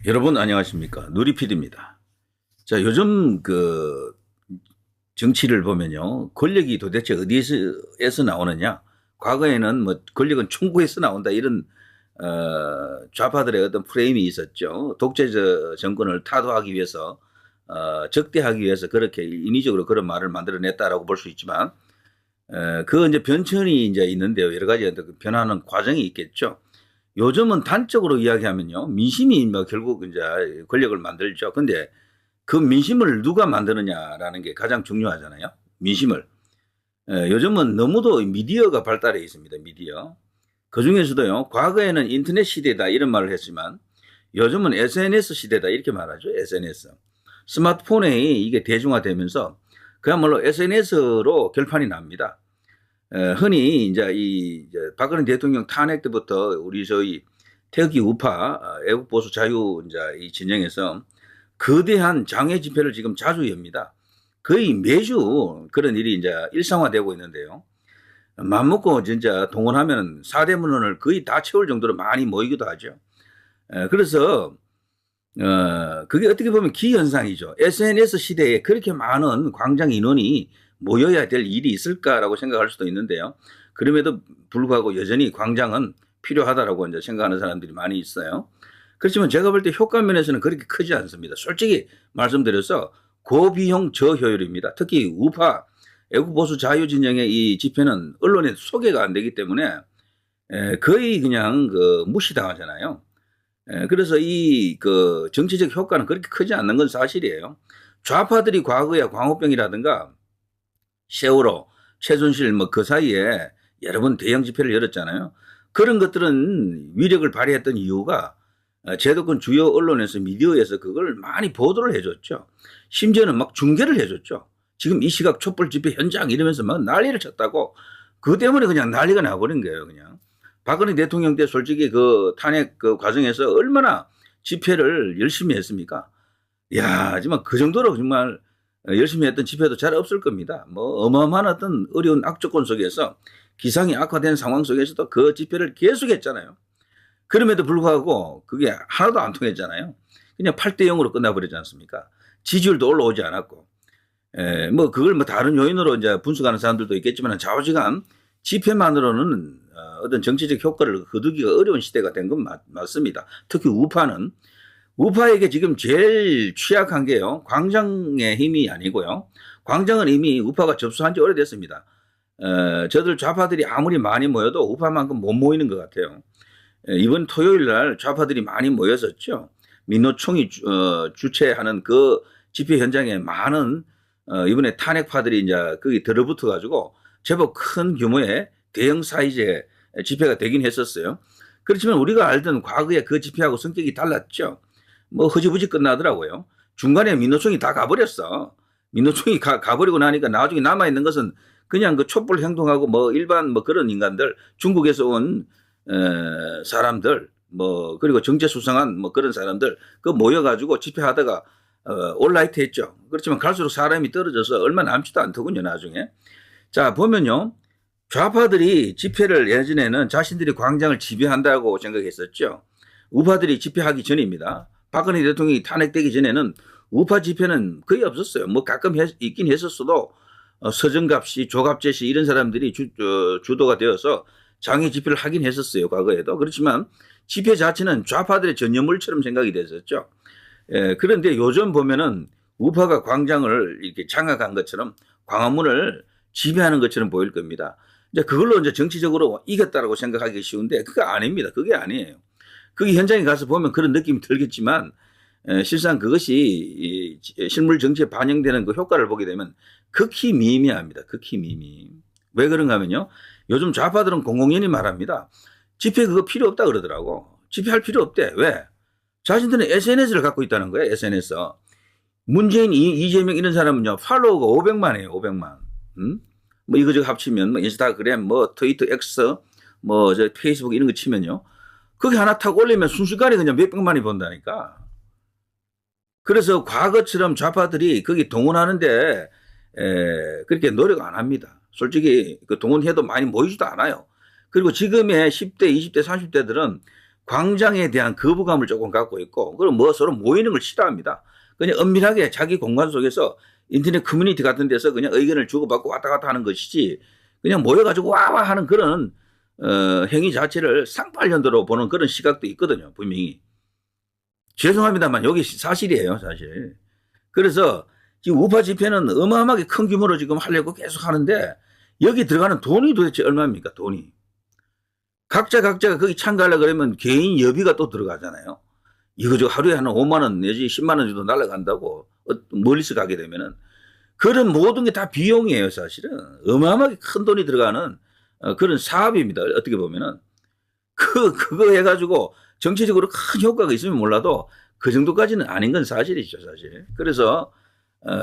여러분 안녕하십니까? 누리PD입니다. 자, 요즘 정치를 보면요. 권력이 도대체 어디에서 나오느냐? 과거에는 뭐 권력은 총구에서 나온다 이런 좌파들의 어떤 프레임이 있었죠. 독재 정권을 타도하기 위해서 적대하기 위해서 그렇게 인위적으로 그런 말을 만들어냈다라고 볼 수 있지만 그 이제 변천이 이제 있는데요. 여러 가지 변하는 과정이 있겠죠. 요즘은 단적으로 이야기하면요. 민심이 뭐 결국 이제 권력을 만들죠. 근데 그 민심을 누가 만드느냐라는 게 가장 중요하잖아요. 민심을. 요즘은 너무도 미디어가 발달해 있습니다. 미디어. 그 중에서도요. 과거에는 인터넷 시대다 이런 말을 했지만 요즘은 SNS 시대다 이렇게 말하죠. SNS. 스마트폰에 이게 대중화되면서 그야말로 SNS로 결판이 납니다. 흔히 이제 박근혜 대통령 탄핵 때부터 우리 저희 태극기 우파 애국 보수 자유 이제 이 진영에서 거대한 장외 집회를 지금 자주 엽니다. 거의 매주 그런 일이 이제 일상화되고 있는데요. 맘먹고 진짜 동원하면 사대문헌을 거의 다 채울 정도로 많이 모이기도 하죠. 그래서 그게 어떻게 보면 기현상이죠. SNS 시대에 그렇게 많은 광장 인원이 모여야 될 일이 있을까라고 생각할 수도 있는데요. 그럼에도 불구하고 여전히 광장은 필요하다라고 이제 생각하는 사람들이 많이 있어요. 그렇지만 제가 볼 때 효과 면에서는 그렇게 크지 않습니다. 솔직히 말씀드려서 고비용 저효율입니다. 특히 우파 애국보수 자유진영의 이 집회는 언론에 소개가 안 되기 때문에 거의 그냥 무시당하잖아요. 그래서 이 정치적 효과는 그렇게 크지 않는 건 사실이에요. 좌파들이 과거에 광우병이라든가 세월호, 최순실 뭐 그 사이에 여러 번 대형 집회를 열었잖아요. 그런 것들은 위력을 발휘했던 이유가 제도권 주요 언론에서 미디어에서 그걸 많이 보도를 해줬죠. 심지어는 막 중계를 해줬죠. 지금 이 시각 촛불 집회 현장 이러면서 막 난리를 쳤다고 그 때문에 그냥 난리가 나버린 거예요. 그냥 박근혜 대통령 때 솔직히 그 탄핵 그 과정에서 얼마나 집회를 열심히 했습니까? 야, 하지만 그 정도로 정말 열심히 했던 집회도 잘 없을 겁니다. 뭐 어마어마한 어떤 어려운 악조건 속에서 기상이 악화된 상황 속에서도 그 집회를 계속했잖아요. 그럼에도 불구하고 그게 하나도 안 통했잖아요. 그냥 8대 0으로 끝나버리지 않습니까? 지지율도 올라오지 않았고. 뭐 그걸 뭐 다른 요인으로 이제 분석하는 사람들도 있겠지만 좌우지간 집회만으로는 어떤 정치적 효과를 거두기가 어려운 시대가 된 건 맞습니다. 특히 우파에게 지금 제일 취약한 게요. 광장의 힘이 아니고요. 광장은 이미 우파가 접수한 지 오래됐습니다. 저들 좌파들이 아무리 많이 모여도 우파만큼 못 모이는 것 같아요. 이번 토요일 날 좌파들이 많이 모였었죠. 민노총이 주최하는 그 집회 현장에 많은 이번에 탄핵파들이 이제 거기 들어붙어 가지고 제법 큰 규모의 대형 사이즈의 집회가 되긴 했었어요. 그렇지만 우리가 알던 과거의 그 집회하고 성격이 달랐죠. 뭐 흐지부지 끝나더라고요. 중간에 민노총이 다 가버렸어. 민노총이 가버리고 나니까 나중에 남아있는 것은 그냥 그 촛불 행동하고 뭐 일반 뭐 그런 인간들, 중국에서 온 사람들, 뭐 그리고 정체수상한 뭐 그런 사람들 그 모여가지고 집회하다가 올라이트 했죠. 그렇지만 갈수록 사람이 떨어져서 얼마 남지도 않더군요, 나중에. 자, 보면요. 좌파들이 집회를 예전에는 자신들이 광장을 지배한다고 생각했었죠. 우파들이 집회하기 전입니다. 박근혜 대통령이 탄핵되기 전에는 우파 집회는 거의 없었어요. 뭐 가끔 있긴 했었어도 서정갑 씨, 조갑재 씨 이런 사람들이 주도가 되어서 장애 집회를 하긴 했었어요. 과거에도. 그렇지만 집회 자체는 좌파들의 전유물처럼 생각이 됐었죠. 그런데 요즘 보면은 우파가 광장을 이렇게 장악한 것처럼 광화문을 지배하는 것처럼 보일 겁니다. 이제 그걸로 이제 정치적으로 이겼다라고 생각하기 쉬운데 그게 아닙니다. 그게 아니에요. 그게 현장에 가서 보면 그런 느낌이 들겠지만 실상 그것이 실물 정치에 반영되는 그 효과를 보게 되면 극히 미미합니다. 극히 미미. 왜 그런가 하면요. 요즘 좌파들은 공공연히 말합니다. 집회 그거 필요 없다 그러더라고. 집회할 필요 없대. 왜? 자신들은 SNS를 갖고 있다는 거예요. SNS. 문재인, 이재명 이런 사람은요. 팔로워가 500만이에요. 500만. 뭐 이거저거 합치면 뭐 인스타그램, 뭐 트위터, X, 뭐 저 페이스북 이런 거 치면요. 그게 하나 탁 올리면 순식간에 그냥 몇백만이 본다니까. 그래서 과거처럼 좌파들이 거기 동원하는데 그렇게 노력 안 합니다. 솔직히 그 동원해도 많이 모이지도 않아요. 그리고 지금의 10대, 20대, 30대들은 광장에 대한 거부감을 조금 갖고 있고, 그리고 뭐 서로 모이는 걸 싫어합니다. 그냥 은밀하게 자기 공간 속에서 인터넷 커뮤니티 같은 데서 그냥 의견을 주고받고 왔다 갔다 하는 것이지, 그냥 모여가지고 와와 하는 그런 행위 자체를 쌍팔년도로 보는 그런 시각도 있거든요, 분명히. 죄송합니다만 여기 사실이에요, 사실. 그래서 지금 우파 집회는 어마어마하게 큰 규모로 지금 하려고 계속 하는데, 여기 들어가는 돈이 도대체 얼마입니까, 돈이. 각자가 거기 참가하려고 그러면 개인 여비가 또 들어가잖아요. 이거 저 하루에 한 5만 원 내지 10만 원 정도 날아간다고, 멀리서 가게 되면은. 그런 모든 게 다 비용이에요, 사실은. 어마어마하게 큰 돈이 들어가는 그런 사업입니다, 어떻게 보면은. 그거 해가지고 정치적으로 큰 효과가 있으면 몰라도 그 정도까지는 아닌 건 사실이죠, 사실. 그래서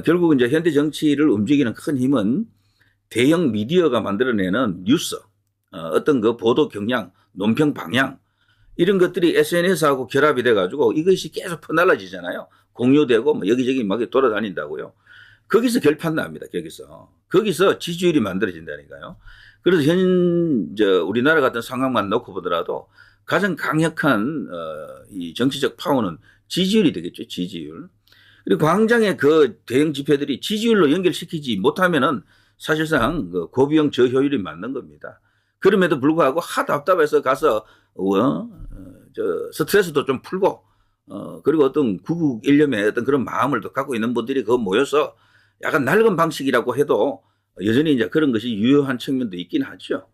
결국 이제 현대 정치를 움직이는 큰 힘은 대형 미디어가 만들어내는 뉴스, 어떤 그 보도 경향, 논평 방향, 이런 것들이 SNS하고 결합이 돼가지고 이것이 계속 퍼날라지잖아요. 공유되고 뭐 여기저기 막 돌아다닌다고요. 거기서 결판 납니다, 거기서 지지율이 만들어진다니까요. 그래서 우리나라 같은 상황만 놓고 보더라도 가장 강력한 이 정치적 파워는 지지율이 되겠죠, 지지율. 그리고 광장의 그 대형 집회들이 지지율로 연결시키지 못하면은 사실상 그 고비용 저효율이 맞는 겁니다. 그럼에도 불구하고 답답해서 가서 스트레스도 좀 풀고 그리고 어떤 구국 일념의 어떤 그런 마음을 또 갖고 있는 분들이 그 모여서 약간 낡은 방식이라고 해도 여전히 이제 그런 것이 유효한 측면도 있긴 하죠.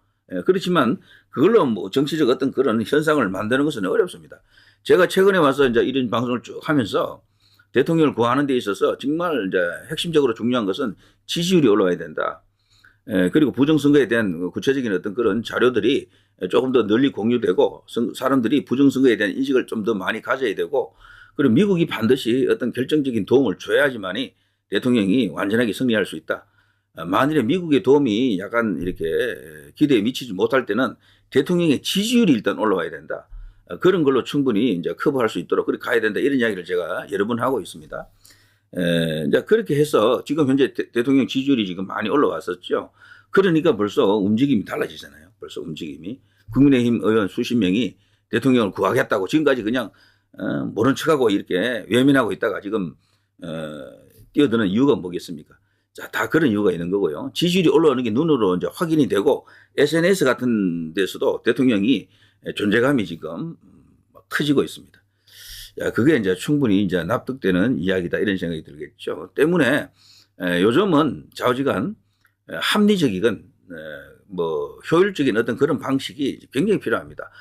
그렇지만 그걸로 뭐 정치적 어떤 그런 현상을 만드는 것은 어렵습니다. 제가 최근에 와서 이제 이런 방송을 쭉 하면서 대통령을 구하는 데 있어서 정말 이제 핵심적으로 중요한 것은 지지율이 올라와야 된다. 그리고 부정선거에 대한 구체적인 어떤 그런 자료들이 조금 더 널리 공유되고 사람들이 부정선거에 대한 인식을 좀 더 많이 가져야 되고, 그리고 미국이 반드시 어떤 결정적인 도움을 줘야지만이 대통령이 완전하게 승리할 수 있다. 만일에 미국의 도움이 약간 이렇게 기대에 미치지 못할 때는 대통령의 지지율이 일단 올라와야 된다. 그런 걸로 충분히 이제 커버할 수 있도록 그렇게 가야 된다. 이런 이야기를 제가 여러 번 하고 있습니다. 이제 그렇게 해서 지금 현재 대통령 지지율이 지금 많이 올라왔었죠. 그러니까 벌써 움직임이 달라지잖아요. 벌써 움직임이. 국민의힘 의원 수십 명이 대통령을 구하겠다고 지금까지 그냥 모른 척하고 이렇게 외면하고 있다가 지금 뛰어드는 이유가 뭐겠습니까? 자, 다 그런 이유가 있는 거고요. 지지율이 올라오는 게 눈으로 이제 확인이 되고 SNS 같은 데서도 대통령이 존재감이 지금 커지고 있습니다. 야, 그게 이제 충분히 이제 납득되는 이야기다 이런 생각이 들겠죠. 때문에 요즘은 좌우지간 합리적이건 뭐 효율적인 어떤 그런 방식이 굉장히 필요합니다.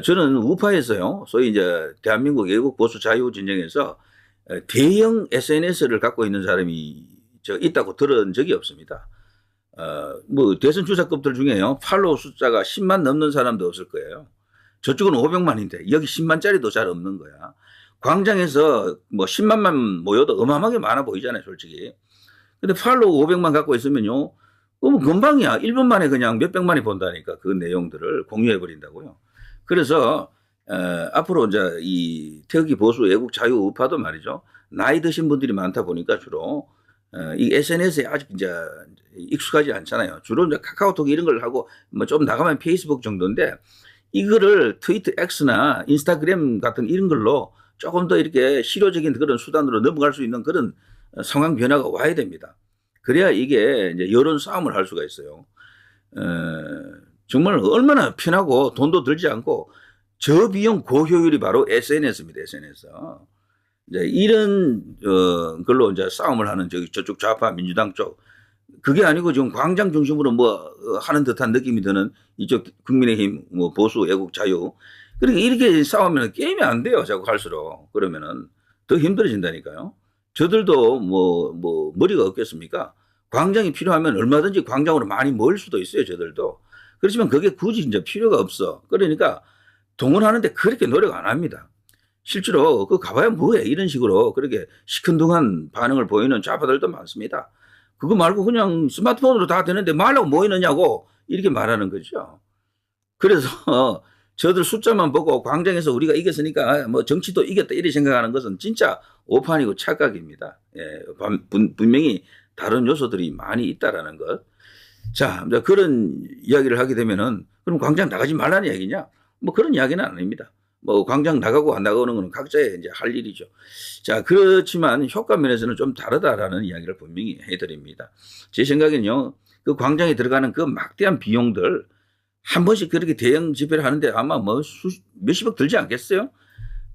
저는 우파에서요, 소위 이제 대한민국 애국 보수 자유 진영에서 대형 SNS를 갖고 있는 사람이 있다고 들은 적이 없습니다. 뭐 대선 주자급들 중에요, 팔로우 숫자가 10만 넘는 사람도 없을 거예요. 저쪽은 500만인데 여기 10만짜리도 잘 없는 거야. 광장에서 뭐 10만만 모여도 어마어마하게 많아 보이잖아요, 솔직히. 근데 팔로우 500만 갖고 있으면요, 뭐 금방이야. 1분 만에 그냥 몇백만이 본다니까, 그 내용들을 공유해 버린다고요. 그래서 앞으로 이제 이 태극기 보수 애국 자유 우파도 말이죠, 나이 드신 분들이 많다 보니까 주로 이 SNS에 아직 이제 익숙하지 않잖아요. 주로 이제 카카오톡 이런 걸 하고 뭐 좀 나가면 페이스북 정도인데, 이거를 트위터 X나 인스타그램 같은 이런 걸로 조금 더 이렇게 실효적인 그런 수단으로 넘어갈 수 있는 그런 상황 변화가 와야 됩니다. 그래야 이게 이제 여론 싸움을 할 수가 있어요. 정말 얼마나 편하고 돈도 들지 않고 저비용 고효율이 바로 SNS입니다. SNS. 이제 이런 걸로 이제 싸움을 하는 저쪽 좌파 민주당 쪽, 그게 아니고 지금 광장 중심으로 뭐 하는 듯한 느낌이 드는 이쪽 국민의힘 뭐 보수 애국 자유, 그러니까 이렇게 싸우면 게임이 안 돼요. 자꾸 갈수록. 그러면은 더 힘들어진다니까요. 저들도 뭐 머리가 없겠습니까? 광장이 필요하면 얼마든지 광장으로 많이 모일 수도 있어요, 저들도. 그렇지만 그게 굳이 이제 필요가 없어. 그러니까 동원하는데 그렇게 노력 안 합니다. 실제로 그 가봐야 뭐해, 이런 식으로 그렇게 시큰둥한 반응을 보이는 좌파들도 많습니다. 그거 말고 그냥 스마트폰으로 다 되는데 말라고 모이느냐고 이렇게 말하는 거죠. 그래서 저들 숫자만 보고 광장에서 우리가 이겼으니까 뭐 정치도 이겼다 이렇게 생각하는 것은 진짜 오판이고 착각입니다. 예, 분명히 다른 요소들이 많이 있다라는 것. 자, 그런 이야기를 하게 되면은 그럼 광장 나가지 말라는 얘기냐? 뭐 그런 이야기는 아닙니다. 뭐 광장 나가고 안 나가는 건 각자의 이제 할 일이죠. 자, 그렇지만 효과 면에서는 좀 다르다라는 이야기를 분명히 해드립니다. 제 생각에는요, 그 광장에 들어가는 그 막대한 비용들 한 번씩 그렇게 대형 집회를 하는데 아마 뭐 몇십억 들지 않겠어요?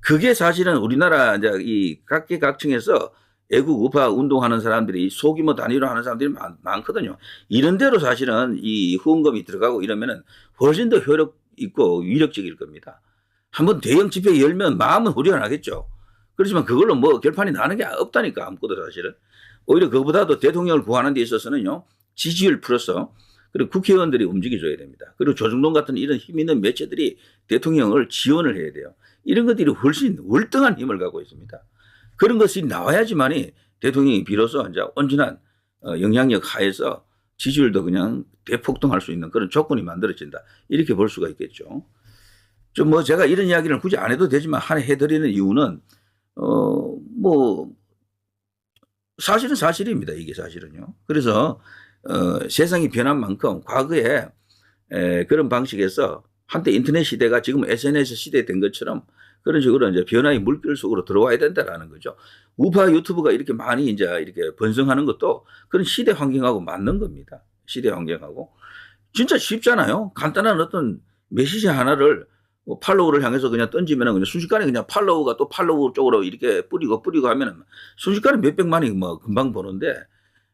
그게 사실은 우리나라 이제 이 각계각층에서 애국 우파 운동하는 사람들이 소규모 단위로 하는 사람들이 많거든요. 이런 데로 사실은 이 후원금이 들어가고 이러면은 훨씬 더 효력 있고 위력적일 겁니다. 한번 대형 집회 열면 마음은 후련하겠죠. 그렇지만 그걸로 뭐 결판이 나는 게 없다니까, 아무것도 사실은. 오히려 그보다도 대통령을 구하는 데 있어서는요, 지지율 플러스 그리고 국회의원들이 움직여줘야 됩니다. 그리고 조중동 같은 이런 힘 있는 매체들이 대통령을 지원을 해야 돼요. 이런 것들이 훨씬 월등한 힘을 갖고 있습니다. 그런 것이 나와야지만이 대통령이 비로소 이제 온전한 영향력 하에서 지지율도 그냥 대폭등할 수 있는 그런 조건이 만들어진다. 이렇게 볼 수가 있겠죠. 좀 뭐 제가 이런 이야기를 굳이 안 해도 되지만 하나 해드리는 이유는 뭐 사실은 사실입니다. 이게 사실은요. 그래서 세상이 변한 만큼 과거에 그런 방식에서 한때 인터넷 시대가 지금 SNS 시대 된 것처럼 그런 식으로 이제 변화의 물결 속으로 들어와야 된다라는 거죠. 우파 유튜브가 이렇게 많이 이제 이렇게 번성하는 것도 그런 시대 환경하고 맞는 겁니다. 시대 환경하고. 진짜 쉽잖아요. 간단한 어떤 메시지 하나를 뭐 팔로우를 향해서 그냥 던지면은 그냥 순식간에 그냥 팔로우가 또 팔로우 쪽으로 이렇게 뿌리고 하면은 순식간에 몇백만이 뭐 금방 보는데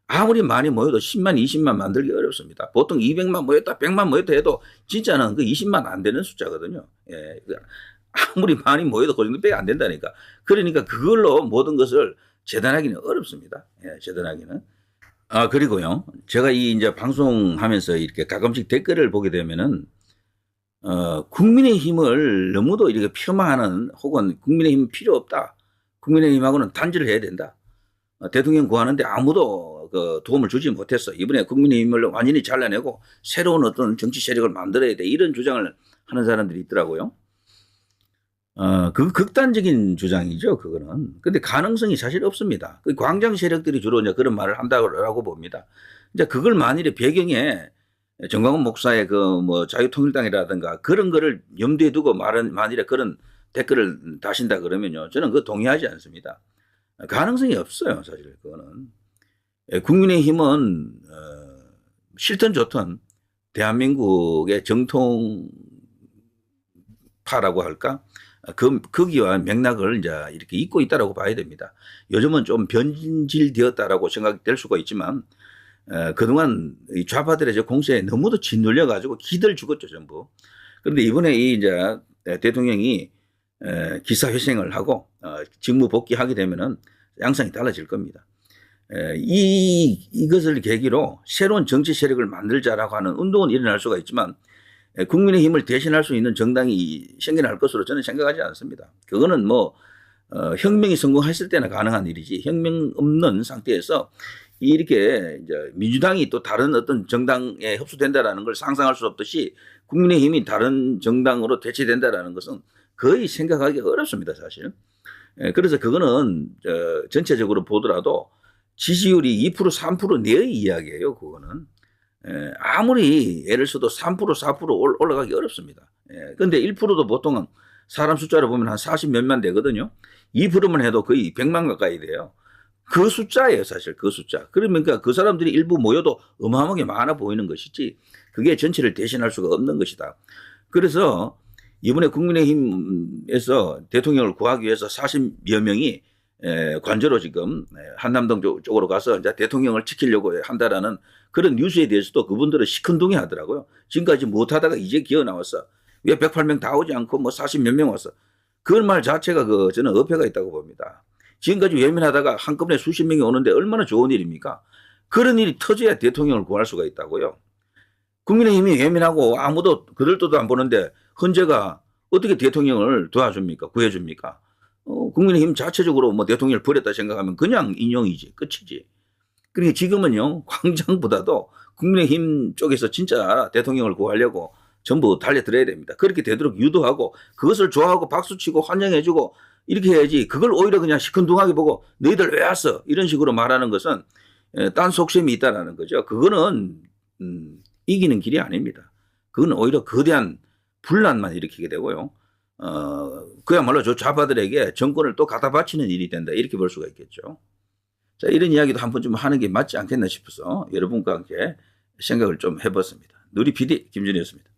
아무리 많이 모여도 10만, 20만 만들기 어렵습니다. 보통 200만 모였다, 100만 모였다 해도 진짜는 그 20만 안 되는 숫자거든요. 예. 아무리 많이 모여도 그 정도밖에 안 된다니까. 그러니까 그걸로 모든 것을 재단하기는 어렵습니다. 예, 재단하기는. 아, 그리고요. 제가 이 이제 방송하면서 이렇게 가끔씩 댓글을 보게 되면은, 국민의힘을 너무도 이렇게 폄하하는 혹은 국민의힘은 필요 없다. 국민의힘하고는 단절을 해야 된다. 대통령 구하는데 아무도 그 도움을 주지 못했어. 이번에 국민의힘을 완전히 잘라내고 새로운 어떤 정치 세력을 만들어야 돼. 이런 주장을 하는 사람들이 있더라고요. 그 극단적인 주장이죠, 그거는. 근데 가능성이 사실 없습니다. 그 광장 세력들이 주로 이제 그런 말을 한다고 봅니다. 이제 그걸 만일에 배경에 정광훈 목사의 그 뭐 자유통일당이라든가 그런 거를 염두에 두고 만일에 그런 댓글을 다신다 그러면요. 저는 그거 동의하지 않습니다. 가능성이 없어요, 사실 그거는. 국민의힘은 싫든 좋든 대한민국의 정통파라고 할까? 거기와 맥락을 이제 이렇게 잇고 있다라고 봐야 됩니다. 요즘은 좀 변질되었다라고 생각될 수가 있지만 그동안 이 좌파들의 공세에 너무도 짓눌려 가지고 기들 죽었죠, 전부. 그런데 이번에 이 이제 대통령이 기사회생을 하고 직무 복귀하게 되면은 양상이 달라질 겁니다. 이것을 계기로 새로운 정치 세력을 만들자라고 하는 운동은 일어날 수가 있지만 국민의힘을 대신할 수 있는 정당이 생겨날 것으로 저는 생각하지 않습니다. 그거는 뭐 혁명이 성공했을 때나 가능한 일이지 혁명 없는 상태에서 이렇게 이제 민주당이 또 다른 어떤 정당에 흡수된다라는 걸 상상할 수 없듯이 국민의힘이 다른 정당으로 대체된다라는 것은 거의 생각하기 어렵습니다, 사실. 그래서 그거는 전체적으로 보더라도 지지율이 2% 3% 내의 이야기예요, 그거는. 아무리 예를 들어도 3% 4% 올라가기 어렵습니다. 그런데 1%도 보통은 사람 숫자로 보면 한 40 몇만 되거든요. 2%만 해도 거의 100만 가까이 돼요. 그 숫자예요, 사실 그 숫자. 그러니까 그 사람들이 일부 모여도 어마어마하게 많아 보이는 것이지 그게 전체를 대신할 수가 없는 것이다. 그래서 이번에 국민의힘에서 대통령을 구하기 위해서 40여 명이 관저로 지금 한남동 쪽으로 가서 이제 대통령을 지키려고 한다라는 그런 뉴스에 대해서도 그분들은 시큰둥해 하더라고요. 지금까지 못하다가 이제 기어 나왔어. 왜 108명 다 오지 않고 뭐 40 몇 명 왔어. 그 말 자체가 저는 어폐가 있다고 봅니다. 지금까지 외면하다가 한꺼번에 수십 명이 오는데 얼마나 좋은 일입니까? 그런 일이 터져야 대통령을 구할 수가 있다고요. 국민의힘이 외면하고 아무도 그들도 안 보는데 헌재가 어떻게 대통령을 도와줍니까? 구해줍니까? 국민의힘 자체적으로 뭐 대통령을 버렸다 생각하면 그냥 인용이지, 끝이지. 그러니까 지금은요, 광장보다도 국민의힘 쪽에서 진짜 대통령을 구하려고 전부 달려들어야 됩니다. 그렇게 되도록 유도하고 그것을 좋아하고 박수치고 환영해주고 이렇게 해야지 그걸 오히려 그냥 시큰둥하게 보고 너희들 왜 왔어? 이런 식으로 말하는 것은 딴 속셈이 있다라는 거죠. 그거는 이기는 길이 아닙니다. 그건 오히려 거대한 분란만 일으키게 되고요. 그야말로 저 좌파들에게 정권을 또 갖다 바치는 일이 된다. 이렇게 볼 수가 있겠죠. 자, 이런 이야기도 한번 좀 하는 게 맞지 않겠나 싶어서 여러분과 함께 생각을 좀 해봤습니다. 누리 PD 김준이었습니다.